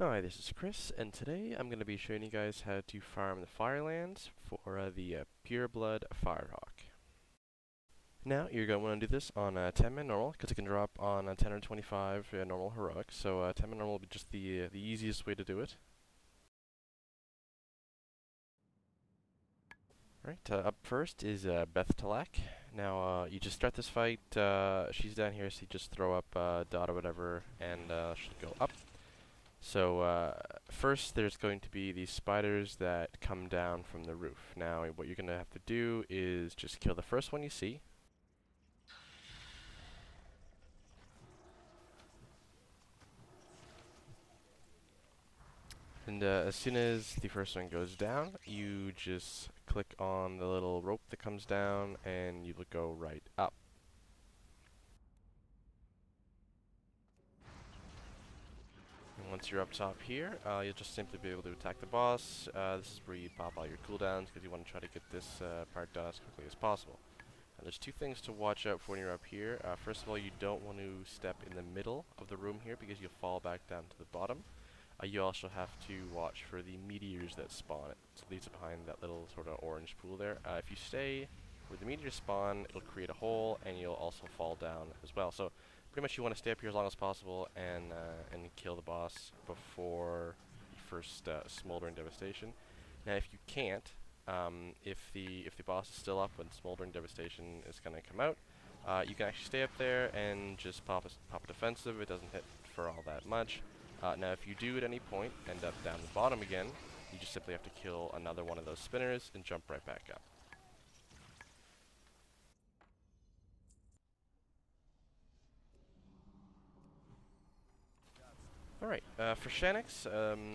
Hi, this is Chris, and today I'm going to be showing you guys how to farm the Firelands for the Pureblood Firehawk. Now, you're going to want to do this on 10-man normal, because it can drop on 10 or 25 normal heroic, so 10-man normal will be just the easiest way to do it. Alright, up first is Beth'tilac. Now, you just start this fight, she's down here, so you just throw up dot or whatever, and she'll go up. So first there's going to be these spiders that come down from the roof. Now what you're going to have to do is just kill the first one you see. And as soon as the first one goes down, you just click on the little rope that comes down and you will go right up. Once you're up top here, you'll just simply be able to attack the boss. This is where you pop all your cooldowns because you want to try to get this part done as quickly as possible. There's two things to watch out for when you're up here. First of all, you don't want to step in the middle of the room here because you'll fall back down to the bottom. You also have to watch for the meteors that spawn. So these are behind that little sort of orange pool there. If you stay where the meteors spawn, it'll create a hole and you'll also fall down as well. So pretty much you want to stay up here as long as possible and kill the boss before the first smoldering devastation. Now if you can't, if the boss is still up when smoldering devastation is going to come out, you can actually stay up there and just pop a defensive. It doesn't hit for all that much. Now if you do at any point end up down the bottom again, you just simply have to kill another one of those spinners and jump right back up. Alright, for Shannox,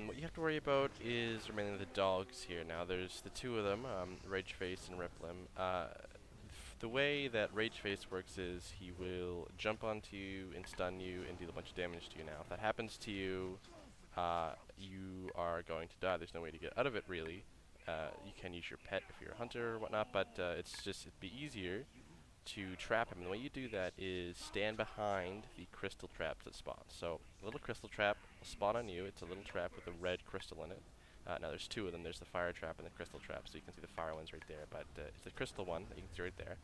what you have to worry about is remaining the dogs here. Now there's the two of them, Rageface and Riplim. The way that Rageface works is he will jump onto you and stun you and deal a bunch of damage to you. Now if that happens to you, you are going to die. There's no way to get out of it really. You can use your pet if you're a hunter or whatnot, but it'd be easier to trap him. And the way you do that is stand behind the crystal traps that spawn. So a little crystal trap will spawn on you. It's a little trap with a red crystal in it. Now there's two of them. There's the fire trap and the crystal trap, so you can see the fire ones right there, but it's the crystal one that you can see right there.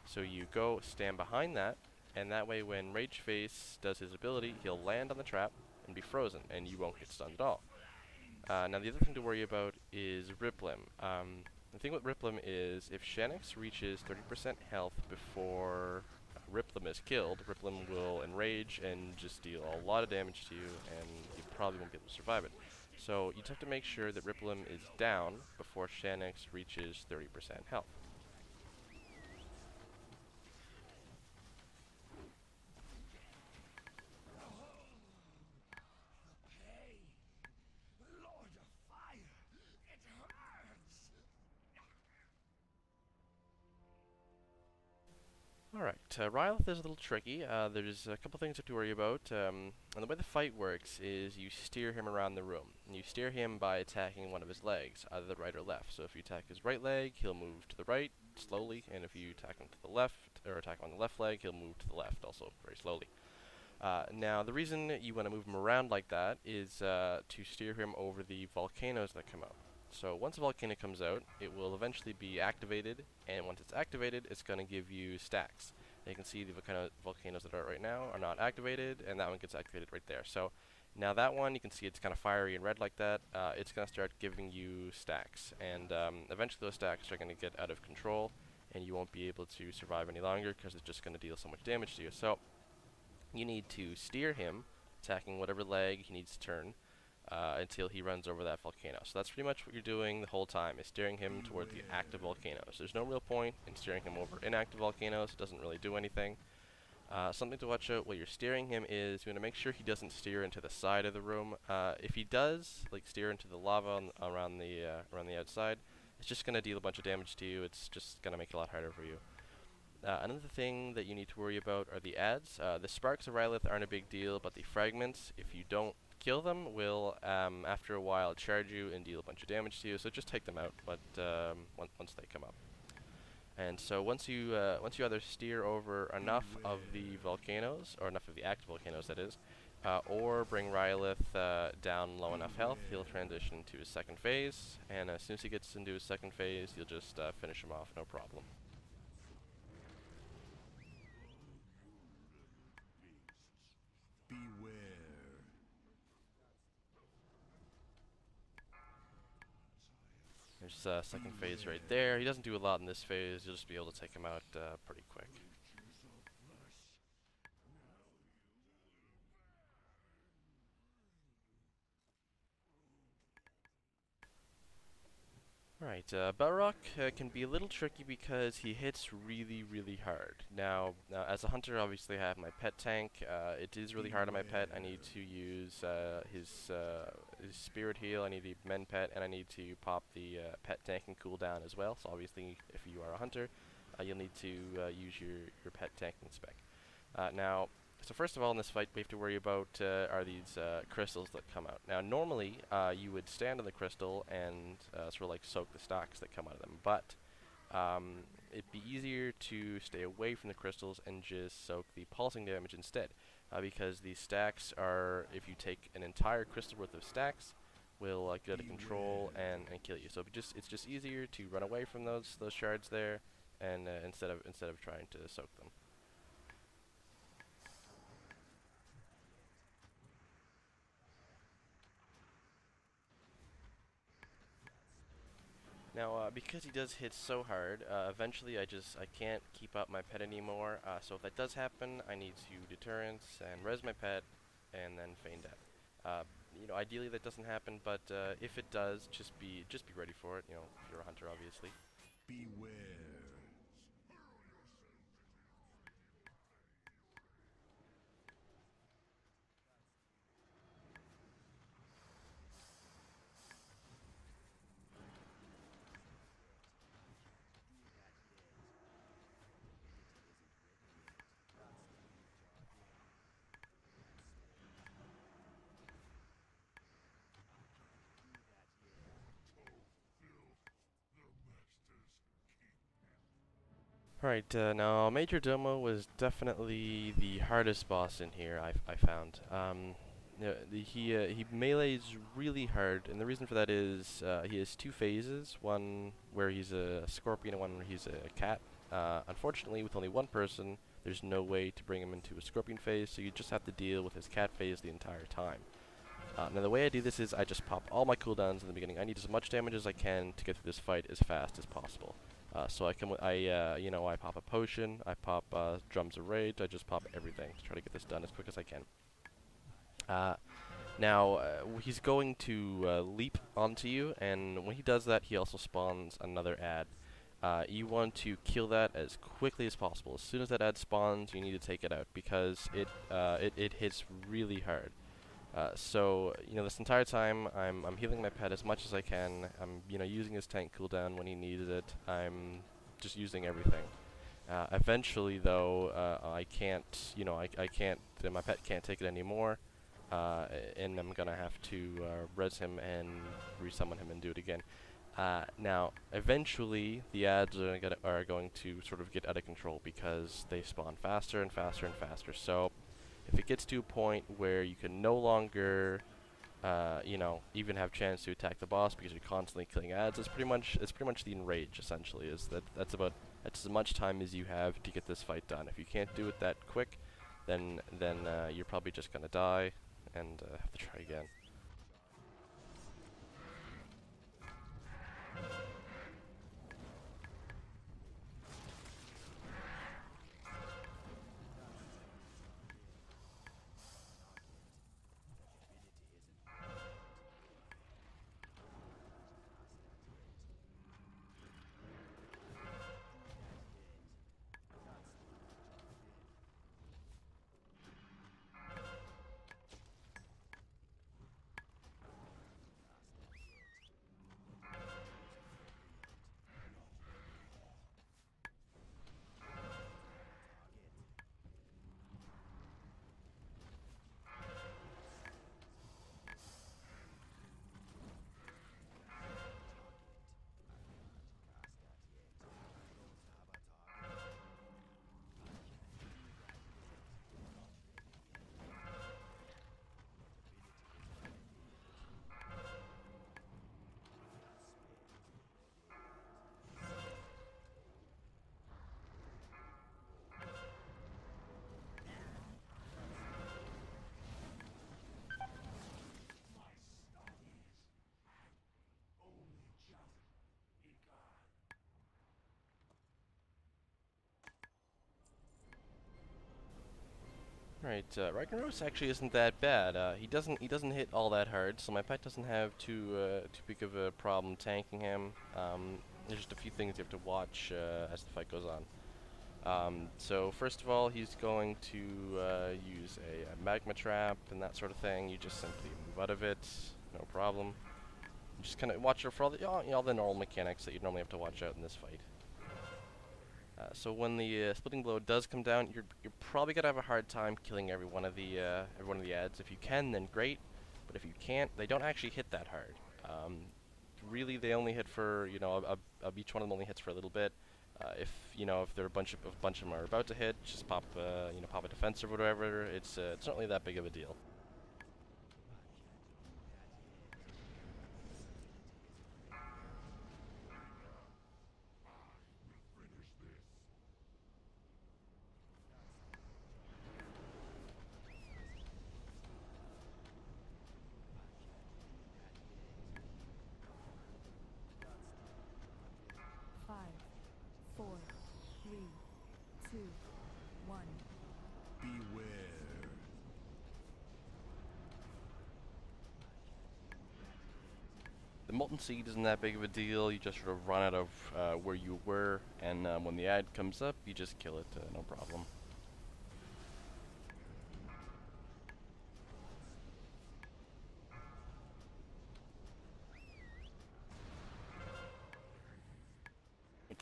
So you go stand behind that, and that way when Rageface does his ability, he'll land on the trap and be frozen, and you won't get stunned at all. Now the other thing to worry about is Riplim. The thing with Riplim is if Shannox reaches 30% health before Riplim is killed, Riplim will enrage and just deal a lot of damage to you, and you probably won't be able to survive it. So you just have to make sure that Riplim is down before Shannox reaches 30% health. Alright, Rhyolith is a little tricky. There's a couple things you have to worry about. And the way the fight works is you steer him around the room. And you steer him by attacking one of his legs, either the right or left. So if you attack his right leg, he'll move to the right slowly, and if you attack him to the left, or attack on the left leg, he'll move to the left also very slowly. Now the reason you want to move him around like that is to steer him over the volcanoes that come out. So once a volcano comes out, it will eventually be activated, and once it's activated, it's going to give you stacks. And you can see the volcanoes that are right now are not activated, and that one gets activated right there. So now that one, you can see it's kind of fiery and red like that. It's going to start giving you stacks, and eventually those stacks are going to get out of control, and you won't be able to survive any longer because it's just going to deal so much damage to you. So you need to steer him, attacking whatever leg he needs to turn, until he runs over that volcano. So that's pretty much what you're doing the whole time, is steering him toward the active volcanoes. There's no real point in steering him over inactive volcanoes. It doesn't really do anything. Something to watch out while you're steering him is you want to make sure he doesn't steer into the side of the room. If he does, like steer into the lava around the outside, it's just going to deal a bunch of damage to you. It's just going to make it a lot harder for you. Another thing that you need to worry about are the ads. The sparks of Rhyolith aren't a big deal, but the fragments, if you don't kill them, will after a while charge you and deal a bunch of damage to you, so just take them out but once they come up. And so once you either steer over enough of the volcanoes, or enough of the active volcanoes that is, or bring Rhyolith down low enough health. He'll transition to his second phase, and as soon as he gets into his second phase, you'll just finish him off, no problem. There's second phase right there. He doesn't do a lot in this phase. You'll just be able to take him out pretty quick. Alright, Baleroc can be a little tricky because he hits really hard. Now, as a hunter, obviously I have my pet tank. It is really hard on my pet. I need to use his spirit heal, I need the men pet, and I need to pop the pet tank and cooldown as well. So obviously, if you are a hunter, you'll need to use your pet tanking spec. Now, so first of all, in this fight, we have to worry about are these crystals that come out. Now, normally, you would stand on the crystal and sort of like soak the stacks that come out of them, but it'd be easier to stay away from the crystals and just soak the pulsing damage instead, because these stacks are, if you take an entire crystal worth of stacks, will get out of control and kill you. So it's just easier to run away from those shards there, and instead of trying to soak them. Now, because he does hit so hard, eventually I can't keep up my pet anymore, so if that does happen, I need to deterrence and res my pet, and then feign death. You know, ideally that doesn't happen, but if it does, just be ready for it, you know, if you're a hunter, obviously. Beware. Alright, now Majordomo was definitely the hardest boss in here, I found. He melees really hard, and the reason for that is he has two phases, one where he's a scorpion and one where he's a cat. Unfortunately, with only one person, there's no way to bring him into a scorpion phase, so you just have to deal with his cat phase the entire time. Now the way I do this is I just pop all my cooldowns in the beginning. I need as much damage as I can to get through this fight as fast as possible. So you know, I pop a potion, I pop drums of rage, I just pop everything to try to get this done as quick as I can. Now, he's going to leap onto you, and when he does that, he also spawns another ad. You want to kill that as quickly as possible. As soon as that ad spawns, you need to take it out, because it hits really hard. So, you know, this entire time, I'm healing my pet as much as I can. I'm, you know, using his tank cooldown when he needs it. I'm just using everything. Eventually, though, I can't, you know, I can't, my pet can't take it anymore, and I'm gonna have to res him and resummon him and do it again. Now, eventually, the ads are going to sort of get out of control because they spawn faster and faster and faster. So, if it gets to a point where you can no longer, you know, even have chance to attack the boss because you're constantly killing ads, it's pretty much the enrage. Essentially, that's as much time as you have to get this fight done. If you can't do it that quick, then you're probably just gonna die and have to try again. Right, Ragnaros actually isn't that bad. He doesn't hit all that hard, so my pet doesn't have too big of a problem tanking him. There's just a few things you have to watch as the fight goes on. So first of all, he's going to use a magma trap and that sort of thing. You just simply move out of it, no problem. Just kind of watch out for all the normal mechanics that you normally have to watch out in this fight. So when the splitting blow does come down, you're probably gonna have a hard time killing every one of the ads. If you can, then great. But if you can't, they don't actually hit that hard. Really, they only hit for each one of them only hits for a little bit. If there are a bunch of them are about to hit, just pop a defensive or whatever. It's not really that big of a deal. Five, 4, 3, 2, 1. Beware. The molten seed isn't that big of a deal. You just sort of run out of where you were, and when the ad comes up, you just kill it, no problem.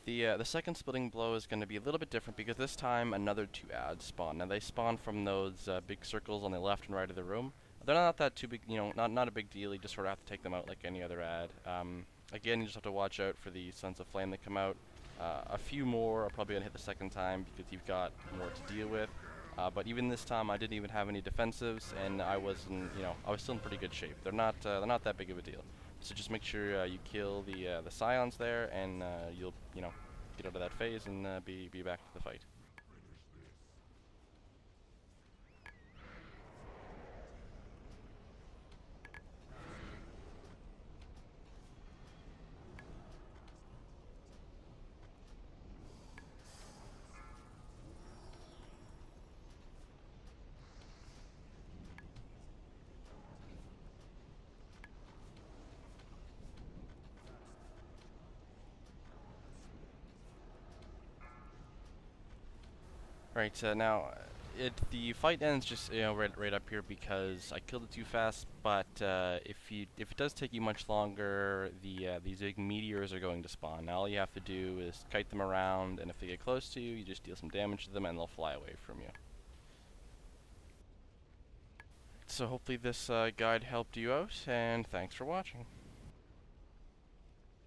The second splitting blow is going to be a little bit different because this time another 2 ads spawn. Now they spawn from those big circles on the left and right of the room. They're not that too big, not a big deal. You just sort of have to take them out like any other ad. Again, you just have to watch out for the Sons of Flame that come out. A few more are probably going to hit the second time because you've got more to deal with. But even this time, I didn't even have any defensives, and I wasn't, I was still in pretty good shape. They're not that big of a deal. So just make sure you kill the scions there, and you'll get out of that phase and be back to the fight. Right, now, the fight ends just, right up here because I killed it too fast, but if it does take you much longer, these big meteors are going to spawn. Now all you have to do is kite them around, and if they get close to you, you just deal some damage to them and they'll fly away from you. So hopefully this guide helped you out, and thanks for watching.